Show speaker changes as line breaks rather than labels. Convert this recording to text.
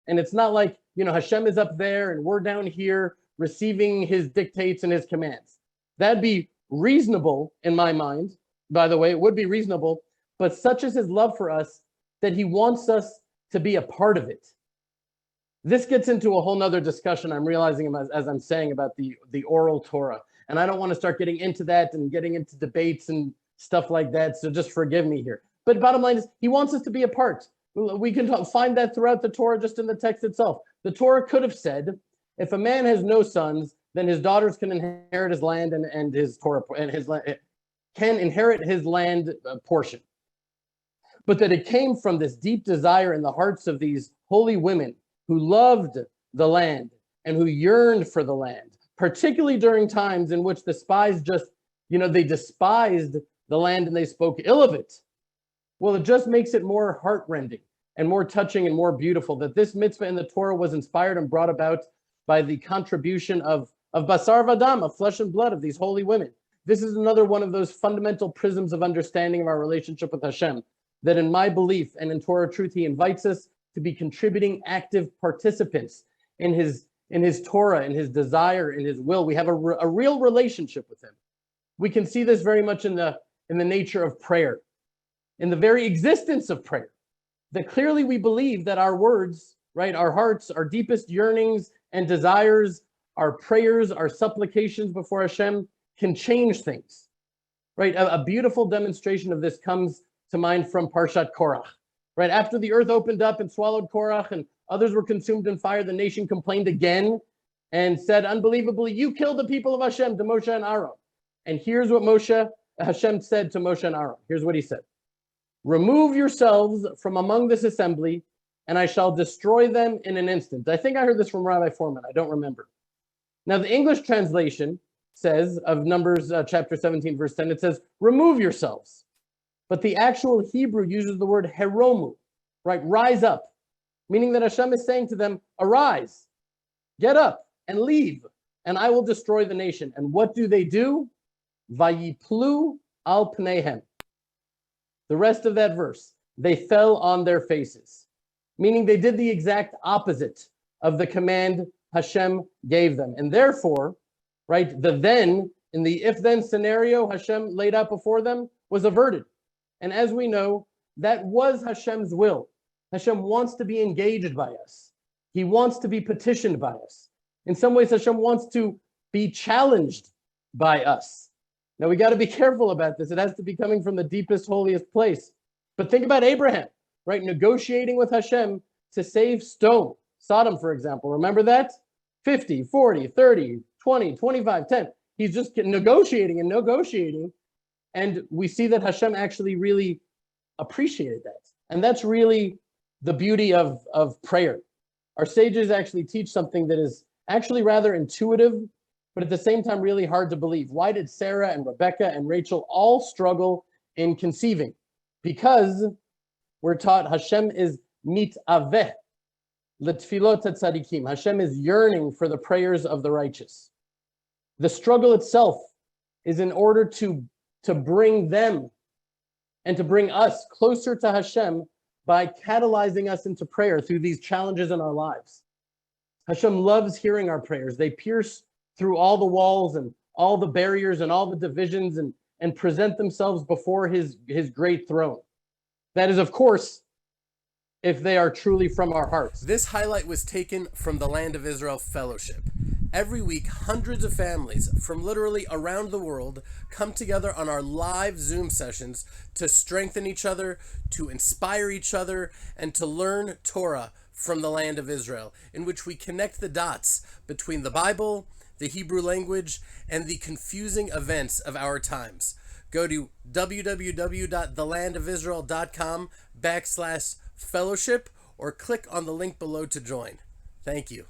And it's not like, Hashem is up there and we're down here receiving his dictates and his commands. That'd be reasonable in my mind. By the way, it would be reasonable, but such is his love for us that he wants us to be a part of it. This gets into a whole nother discussion I'm realizing as I'm saying about the oral Torah. And I don't want to start getting into that and getting into debates and stuff like that. So just forgive me here. But bottom line is, he wants us to be a part. We can find that throughout the Torah, just in the text itself. The Torah could have said, if a man has no sons, then his daughters can inherit his land and his Torah and his land can inherit his land portion. But that it came from this deep desire in the hearts of these holy women who loved the land and who yearned for the land, particularly during times in which the spies just, they despised the land and they spoke ill of it. Well, it just makes it more heartrending and more touching and more beautiful that this mitzvah in the Torah was inspired and brought about by the contribution of basar vadam, of flesh and blood of these holy women. This is another one of those fundamental prisms of understanding of our relationship with Hashem, that in my belief and in Torah truth, he invites us to be contributing active participants in his Torah, in his desire, in his will. We have a real relationship with him. We can see this very much in the nature of prayer, in the very existence of prayer, that clearly we believe that our words, right, our hearts, our deepest yearnings and desires, our prayers, our supplications before Hashem can change things, right? A beautiful demonstration of this comes to mind from Parshat Korach, right? After the earth opened up and swallowed Korach and others were consumed in fire, the nation complained again and said, unbelievably, you killed the people of Hashem, to Moshe and Aaron. And here's what Hashem said to Moshe and Aaron. Here's what he said. Remove yourselves from among this assembly, and I shall destroy them in an instant. I think I heard this from Rabbi Foreman. I don't remember. Now, the English translation says, of Numbers chapter 17, verse 10, it says, remove yourselves. But the actual Hebrew uses the word heromu, right? Rise up, meaning that Hashem is saying to them, arise, get up and leave, and I will destroy the nation. And what do? Vayiplu al pneihem. The rest of that verse, they fell on their faces, meaning they did the exact opposite of the command Hashem gave them. And therefore, right, the then, in the if-then scenario Hashem laid out before them was averted. And as we know, that was Hashem's will. Hashem wants to be engaged by us. He wants to be petitioned by us. In some ways, Hashem wants to be challenged by us. Now, we got to be careful about this. It has to be coming from the deepest, holiest place. But think about Abraham, right? Negotiating with Hashem to save Sodom, for example. Remember that? 50, 40, 30, 20, 25, 10. He's just negotiating and negotiating. And we see that Hashem actually really appreciated that. And that's really the beauty of prayer. Our sages actually teach something that is actually rather intuitive, but at the same time really hard to believe. Why did Sarah and Rebecca and Rachel all struggle in conceiving? Because we're taught Hashem is mitaveh letfilot tzadikim. Hashem is yearning for the prayers of the righteous. The struggle itself is in order to bring them and to bring us closer to Hashem by catalyzing us into prayer through these challenges in our lives. Hashem loves hearing our prayers. They pierce through all the walls and all the barriers and all the divisions and present themselves before his great throne. That is, of course, if they are truly from our hearts. This highlight was taken from the Land of Israel Fellowship. Every week, hundreds of families from literally around the world come together on our live Zoom sessions to strengthen each other, to inspire each other, and to learn Torah from the Land of Israel, in which we connect the dots between the Bible, the Hebrew language, and the confusing events of our times. Go to www.thelandofisrael.com/fellowship or click on the link below to join. Thank you.